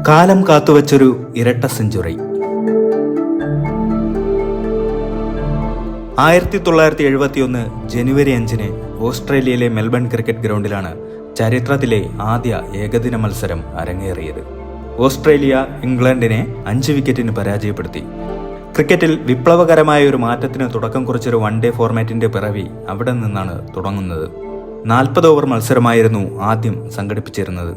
കാലം കാത്തുവച്ചൊരു ഇരട്ട സെഞ്ചുറി. 1971 ജനുവരി 5 ഓസ്ട്രേലിയയിലെ മെൽബൺ ക്രിക്കറ്റ് ഗ്രൗണ്ടിലാണ് ചരിത്രത്തിലെ ആദ്യ ഏകദിന മത്സരം അരങ്ങേറിയത്. ഓസ്ട്രേലിയ ഇംഗ്ലണ്ടിനെ 5 വിക്കറ്റിന് പരാജയപ്പെടുത്തി. ക്രിക്കറ്റിൽ വിപ്ലവകരമായ ഒരു മാറ്റത്തിന് തുടക്കം കുറിച്ചൊരു വൺ ഡേ ഫോർമാറ്റിന്റെ പിറവി അവിടെ നിന്നാണ് തുടങ്ങുന്നത്. 40 ഓവർ മത്സരമായിരുന്നു ആദ്യം സംഘടിപ്പിച്ചിരുന്നത്.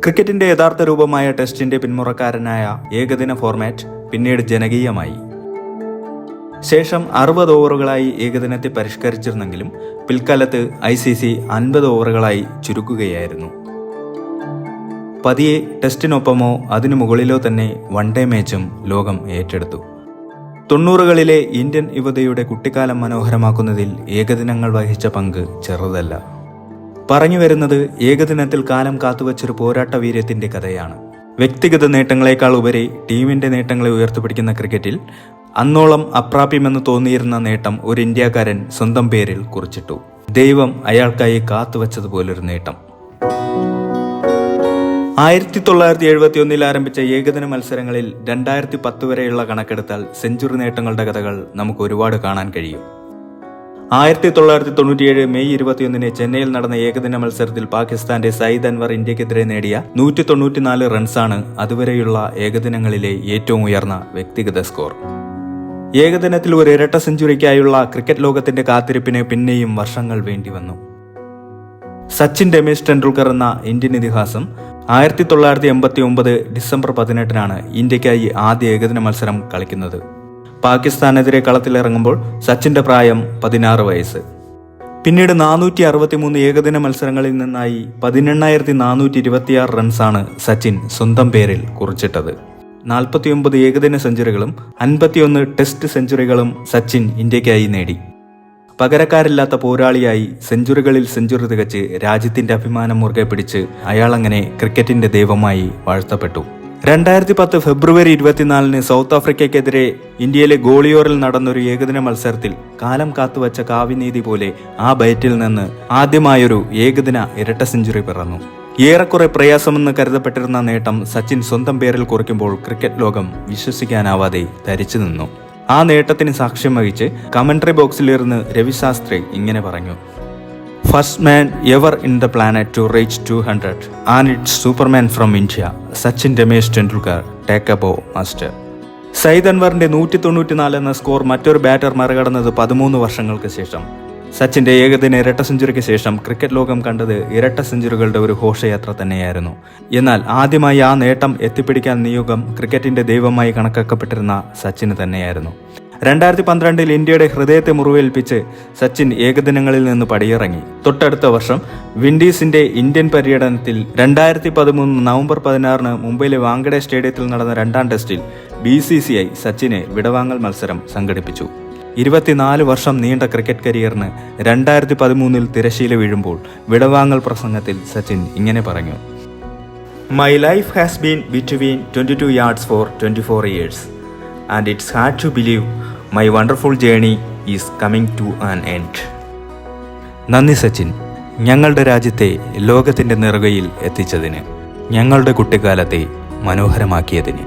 ക്രിക്കറ്റിന്റെ യഥാർത്ഥ രൂപമായ ടെസ്റ്റിന്റെ പിന്മുറക്കാരനായ ഏകദിന ഫോർമാറ്റ് പിന്നീട് ജനകീയമായി. ശേഷം 60 ഓവറുകളായി ഏകദിനത്തെ പരിഷ്കരിച്ചിരുന്നെങ്കിലും പിൽക്കാലത്ത് ICC 50 ഓവറുകളായി ചുരുക്കുകയായിരുന്നു. പതിയെ ടെസ്റ്റിനൊപ്പമോ അതിനു മുകളിലോ തന്നെ വൺ ഡേ മാച്ചും ലോകം ഏറ്റെടുത്തു. 90കളിലെ ഇന്ത്യൻ യുവതയുടെ കുട്ടിക്കാലം മനോഹരമാക്കുന്നതിൽ ഏകദിനങ്ങൾ വഹിച്ച പങ്ക് ചെറുതല്ല. പറഞ്ഞു വരുന്നത് ഏകദിനത്തിൽ കാലം കാത്തുവച്ചൊരു പോരാട്ട വീര്യത്തിന്റെ കഥയാണ്. വ്യക്തിഗത നേട്ടങ്ങളെക്കാൾ ഉപരി ടീമിന്റെ നേട്ടങ്ങളെ ഉയർത്തിപ്പിടിക്കുന്ന ക്രിക്കറ്റിൽ അന്നോളം അപ്രാപ്യമെന്ന് തോന്നിയിരുന്ന നേട്ടം ഒരു ഇന്ത്യക്കാരൻ സ്വന്തം പേരിൽ കുറിച്ചിട്ടു. ദൈവം അയാൾക്കായി കാത്തുവച്ചതുപോലൊരു നേട്ടം. 1971 ആരംഭിച്ച ഏകദിന മത്സരങ്ങളിൽ 2010 വരെയുള്ള കണക്കെടുത്താൽ സെഞ്ചുറി നേട്ടങ്ങളുടെ കഥകൾ നമുക്ക് ഒരുപാട് കാണാൻ കഴിയും. 1997 മെയ് 21 ചെന്നൈയിൽ നടന്ന ഏകദിന മത്സരത്തിൽ പാകിസ്ഥാന്റെ സയ്യിദ് അൻവർ ഇന്ത്യക്കെതിരെ നേടിയ 194 റൺസാണ് അതുവരെയുള്ള ഏകദിനങ്ങളിലെ ഏറ്റവും ഉയർന്ന വ്യക്തിഗത സ്കോർ. ഏകദിനത്തിൽ ഒരു ഇരട്ട സെഞ്ചുറിക്കായുള്ള ക്രിക്കറ്റ് ലോകത്തിന്റെ കാത്തിരിപ്പിന് പിന്നെയും വർഷങ്ങൾ വേണ്ടിവന്നു. സച്ചിൻ രമേശ് ടെണ്ടുൽക്കർ എന്ന ഇന്ത്യൻ ഇതിഹാസം 1989 ഡിസംബർ 18 ഇന്ത്യക്കായി ആദ്യ ഏകദിന മത്സരം കളിക്കുന്നത്. പാകിസ്ഥാനെതിരെ കളത്തിലിറങ്ങുമ്പോൾ സച്ചിന്റെ പ്രായം 16 വയസ്സ്. പിന്നീട് 463 ഏകദിന മത്സരങ്ങളിൽ നിന്നായി 18,426 റൺസാണ് സച്ചിൻ സ്വന്തം പേരിൽ കുറിച്ചിട്ടത്. 49 ഏകദിന സെഞ്ചുറികളും 51 ടെസ്റ്റ് സെഞ്ചുറികളും സച്ചിൻ ഇന്ത്യക്കായി നേടി. പകരക്കാരില്ലാത്ത പോരാളിയായി സെഞ്ചുറികളിൽ സെഞ്ചുറി തികച്ച് രാജ്യത്തിന്റെ അഭിമാനം മുറുകെ പിടിച്ച് അയാളങ്ങനെ ക്രിക്കറ്റിന്റെ ദൈവമായി വാഴ്ത്തപ്പെട്ടു. 2010 ഫെബ്രുവരി 24 സൗത്ത് ആഫ്രിക്കയ്ക്കെതിരെ ഇന്ത്യയിലെ ഗോളിയോറിൽ നടന്നൊരു ഏകദിന മത്സരത്തിൽ കാലം കാത്തുവച്ച കാവ്യനീതി പോലെ ആ ബൈറ്റിൽ നിന്ന് ആദ്യമായൊരു ഏകദിന ഇരട്ട സെഞ്ചുറി പിറന്നു. ഏറെക്കുറെ പ്രയാസമെന്ന് കരുതപ്പെട്ടിരുന്ന നേട്ടം സച്ചിൻ സ്വന്തം പേരിൽ കുറിക്കുമ്പോൾ ക്രിക്കറ്റ് ലോകം വിശ്വസിക്കാനാവാതെ ധരിച്ചു നിന്നു. ആ നേട്ടത്തിന് സാക്ഷ്യം വഹിച്ച് കമന്ററി ബോക്സിലിരുന്ന് രവി ശാസ്ത്രി ഇങ്ങനെ പറഞ്ഞു: first man ever in the planet to reach 200 and it's superman from India, Sachin Ramesh Tendulkar take a bow master. Saeed അൻവറിന്റെ 194 എന്ന സ്കോർ മറ്റൊരു ബാറ്റർ മറികടന്നത് 13 വർഷങ്ങൾക്ക് ശേഷം. സച്ചിന്റെ ഏകദിന ഇരട്ട സെഞ്ചുറിക്ക് ശേഷം ക്രിക്കറ്റ് ലോകം കണ്ടത് ഇരട്ട സെഞ്ചുറികളുടെ ഒരു ഘോഷയാത്ര തന്നെയായിരുന്നു. എന്നാൽ ആദ്യമായി ആ നേട്ടം എത്തിപ്പിടിക്കാൻ നിയോഗം ക്രിക്കറ്റിന്റെ ദൈവമായി കണക്കാക്കപ്പെട്ടിരുന്ന സച്ചിന് തന്നെയായിരുന്നു. 2012 ഇന്ത്യയുടെ ഹൃദയത്തെ മുറിവേൽപ്പിച്ച് സച്ചിൻ ഏകദിനങ്ങളിൽ നിന്ന് പടിയിറങ്ങി. തൊട്ടടുത്ത വർഷം വിൻഡീസിന്റെ ഇന്ത്യൻ പര്യടനത്തിൽ 2013 നവംബർ 16 മുംബൈയിലെ വാങ്കഡെ സ്റ്റേഡിയത്തിൽ നടന്ന 2ാം ടെസ്റ്റിൽ BCCI സച്ചിന് വിടവാങ്ങൽ മത്സരം സംഘടിപ്പിച്ചു. 24 വർഷം നീണ്ട ക്രിക്കറ്റ് കരിയറിന് 2013 തിരശ്ശീല വീഴുമ്പോൾ വിടവാങ്ങൽ പ്രസംഗത്തിൽ സച്ചിൻ ഇങ്ങനെ പറഞ്ഞു: my life has been between 22 yards for 24 years and it's hard to believe my wonderful journey is coming to an end. നന്ദി സച്ചിൻ, ഞങ്ങളുടെ രാജ്യത്തെ ലോകത്തിന്റെ നെറുകയിൽ എത്തിച്ചതിന്, ഞങ്ങളുടെ കുട്ടിക്കാലത്തെ മനോഹരമാക്കിയതിന്.